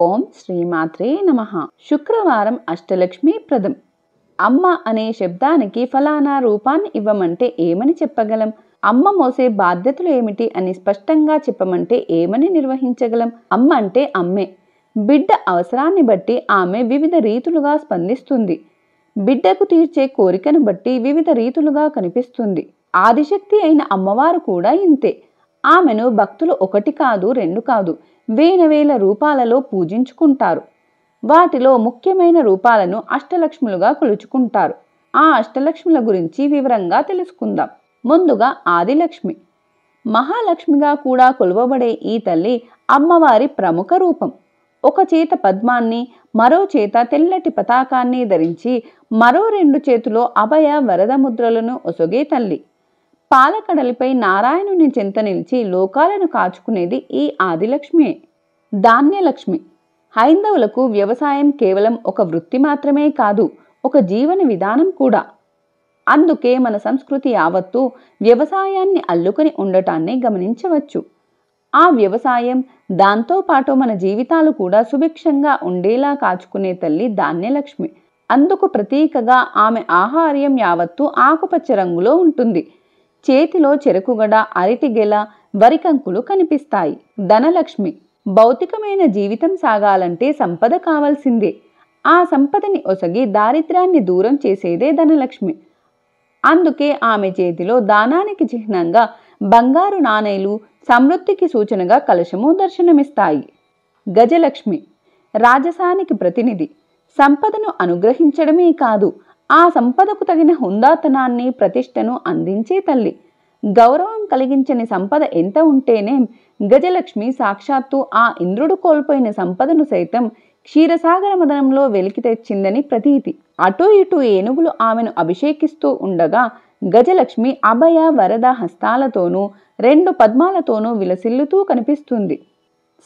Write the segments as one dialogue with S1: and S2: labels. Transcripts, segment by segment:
S1: ఓం శ్రీమాత్రే నమః. శుక్రవారం అష్టలక్ష్మి ప్రదం. అమ్మ అనే శబ్దానికి ఫలానా రూపాన్ని ఇవ్వమంటే ఏమని చెప్పగలం? అమ్మ మోసే బాధ్యతలు ఏమిటి అని స్పష్టంగా చెప్పమంటే ఏమని నిర్వహించగలం? అమ్మ అంటే అమ్మే. బిడ్డ అవసరాన్ని బట్టి ఆమె వివిధ రీతులుగా స్పందిస్తుంది. బిడ్డకు తీర్చే కోరికను బట్టి వివిధ రీతులుగా కనిపిస్తుంది. ఆదిశక్తి అయిన అమ్మవారు కూడా ఇంతే. ఆమెను భక్తులు ఒకటి కాదు, రెండు కాదు, వేల రూపాలలో పూజించుకుంటారు. వాటిలో ముఖ్యమైన రూపాలను అష్టలక్ష్ములుగా కొలుచుకుంటారు. ఆ అష్టలక్ష్ముల గురించి వివరంగా తెలుసుకుందాం. ముందుగా ఆదిలక్ష్మి. మహాలక్ష్మిగా కూడా కొలువబడే ఈ తల్లి అమ్మవారి ప్రముఖ రూపం. ఒక చేత పద్మాన్ని, మరో చేత తెల్లటి పతాకాన్ని ధరించి మరో రెండు చేతులో అభయ వరద ముద్రలను ఒసగే తల్లి. పాలకడలిపై నారాయణుని చెంత నిలిచి లోకాలను కాచుకునేది ఈ ఆదిలక్ష్మియే. ధాన్యలక్ష్మి. హైందవులకు వ్యవసాయం కేవలం ఒక వృత్తి మాత్రమే కాదు, ఒక జీవన విధానం కూడా. అందుకే మన సంస్కృతి యావత్తు వ్యవసాయాన్ని అల్లుకొని ఉండటాన్ని గమనించవచ్చు. ఆ వ్యవసాయం, దాంతోపాటు మన జీవితాలు కూడా సుభిక్షంగా ఉండేలా కాచుకునే తల్లి ధాన్యలక్ష్మి. అందుకు ప్రతీకగా ఆమె ఆహార్యం యావత్తు ఆకుపచ్చ రంగులో ఉంటుంది. చేతిలో చెరకుగడ, అరటిగెల, వరికంకులు కనిపిస్తాయి. ధనలక్ష్మి. భౌతికమైన జీవితం సాగాలంటే సంపద కావాల్సిందే. ఆ సంపదని ఒసగి దారిద్ర్యాన్ని దూరం చేసేదే ధనలక్ష్మి. అందుకే ఆమె చేతిలో దానానికి చిహ్నంగా బంగారు నాణేలు, సమృద్ధికి సూచనగా కలశము దర్శనమిస్తాయి. గజలక్ష్మి. రాజసానికి ప్రతినిధి. సంపదను అనుగ్రహించడమే కాదు, ఆ సంపదకు తగిన హుందాతనాన్ని, ప్రతిష్టను అందించే తల్లి. గౌరవం కలిగించని సంపద ఎంత ఉంటేనేం, గజలక్ష్మి సాక్షాత్తు ఆ ఇంద్రుడు కోల్పోయిన సంపదను సైతం క్షీరసాగర మదనంలో వెలికి తెచ్చిందని ప్రతీతి. అటూ ఇటూ ఏనుగులు ఆమెను అభిషేకిస్తూ ఉండగా గజలక్ష్మి అభయ వరద హస్తాలతోనూ రెండు పద్మాలతోనూ విలసిల్లుతూ కనిపిస్తుంది.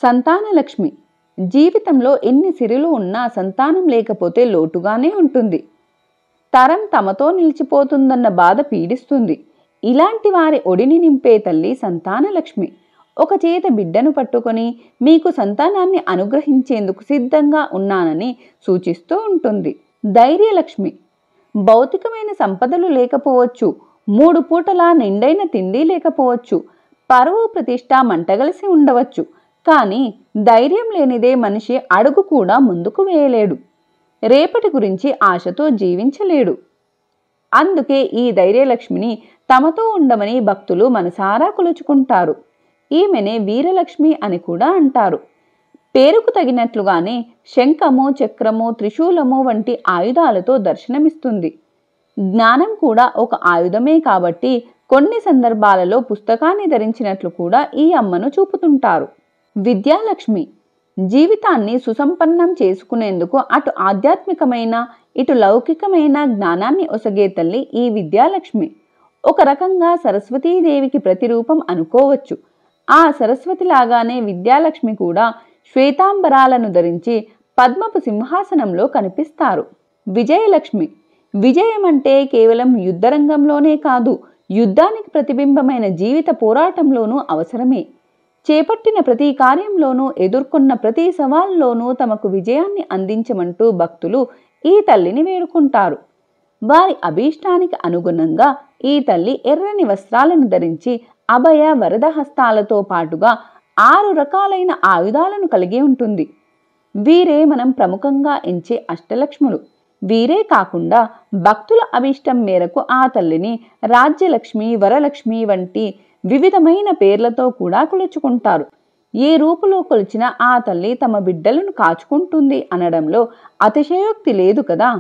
S1: సంతానలక్ష్మి. జీవితంలో ఎన్ని సిరులు ఉన్నా సంతానం లేకపోతే లోటుగానే ఉంటుంది. తరం తమతో నిలిచిపోతుందన్న బాధ పీడిస్తుంది. ఇలాంటి వారి ఒడిని నింపే తల్లి సంతానలక్ష్మి. ఒక చేత బిడ్డను పట్టుకొని మీకు సంతానాన్ని అనుగ్రహించేందుకు సిద్ధంగా ఉన్నానని సూచిస్తూ ఉంటుంది. ధైర్యలక్ష్మి. భౌతికమైన సంపదలు లేకపోవచ్చు, 3 పూటలా నిండైన తిండి లేకపోవచ్చు, పరువు ప్రతిష్ట మంటగలిసి ఉండవచ్చు, కానీ ధైర్యం లేనిదే మనిషి అడుగు కూడా ముందుకు వేయలేడు. రేపటి గురించి ఆశతో జీవించలేడు. అందుకే ఈ ధైర్యలక్ష్మిని తమతో ఉండమని భక్తులు మనసారా కొలుచుకుంటారు. ఈమెనే వీరలక్ష్మి అని కూడా అంటారు. పేరుకు తగినట్లుగానే శంఖము, చక్రము, త్రిశూలము వంటి ఆయుధాలతో దర్శనమిస్తుంది. జ్ఞానం కూడా ఒక ఆయుధమే కాబట్టి కొన్ని సందర్భాలలో పుస్తకాన్ని ధరించినట్లు కూడా ఈ అమ్మను చూపుతుంటారు. విద్యాలక్ష్మి. జీవితాన్ని సుసంపన్నం చేసుకునేందుకు అటు ఆధ్యాత్మికమైన, ఇటు లౌకికమైన జ్ఞానాన్ని ఒసగే తల్లి ఈ విద్యాలక్ష్మి. ఒక రకంగా సరస్వతీదేవికి ప్రతిరూపం అనుకోవచ్చు. ఆ సరస్వతి లాగానే విద్యాలక్ష్మి కూడా శ్వేతాంబరాలను ధరించి పద్మపు సింహాసనంలో కనిపిస్తారు. విజయలక్ష్మి. విజయం అంటే కేవలం యుద్ధరంగంలోనే కాదు, యుద్ధానికి ప్రతిబింబమైన జీవిత పోరాటంలోనూ అవసరమే. చేపట్టిన ప్రతి కార్యంలోనూ, ఎదుర్కొన్న ప్రతి సవాల్లోనూ తమకు విజయాన్ని అందించమంటూ భక్తులు ఈ తల్లిని వేడుకుంటారు. వారి అభీష్టానికి అనుగుణంగా ఈ తల్లి ఎర్రని వస్త్రాలను ధరించి అభయ వరద హస్తాలతో పాటుగా 6 రకాలైన ఆయుధాలను కలిగి ఉంటుంది. వీరే మనం ప్రముఖంగా ఎంచే అష్టలక్ష్ములు. వీరే కాకుండా భక్తుల అభీష్టం మేరకు ఆ తల్లిని రాజ్యలక్ష్మి, వరలక్ష్మి వంటి వివిధమైన పేర్లతో కూడా కొలుచుకుంటారు. ఏ రూపులో కొలిచిన ఆ తల్లి తమ బిడ్డలను కాచుకుంటుంది అనడంలో అతిశయోక్తి లేదు కదా.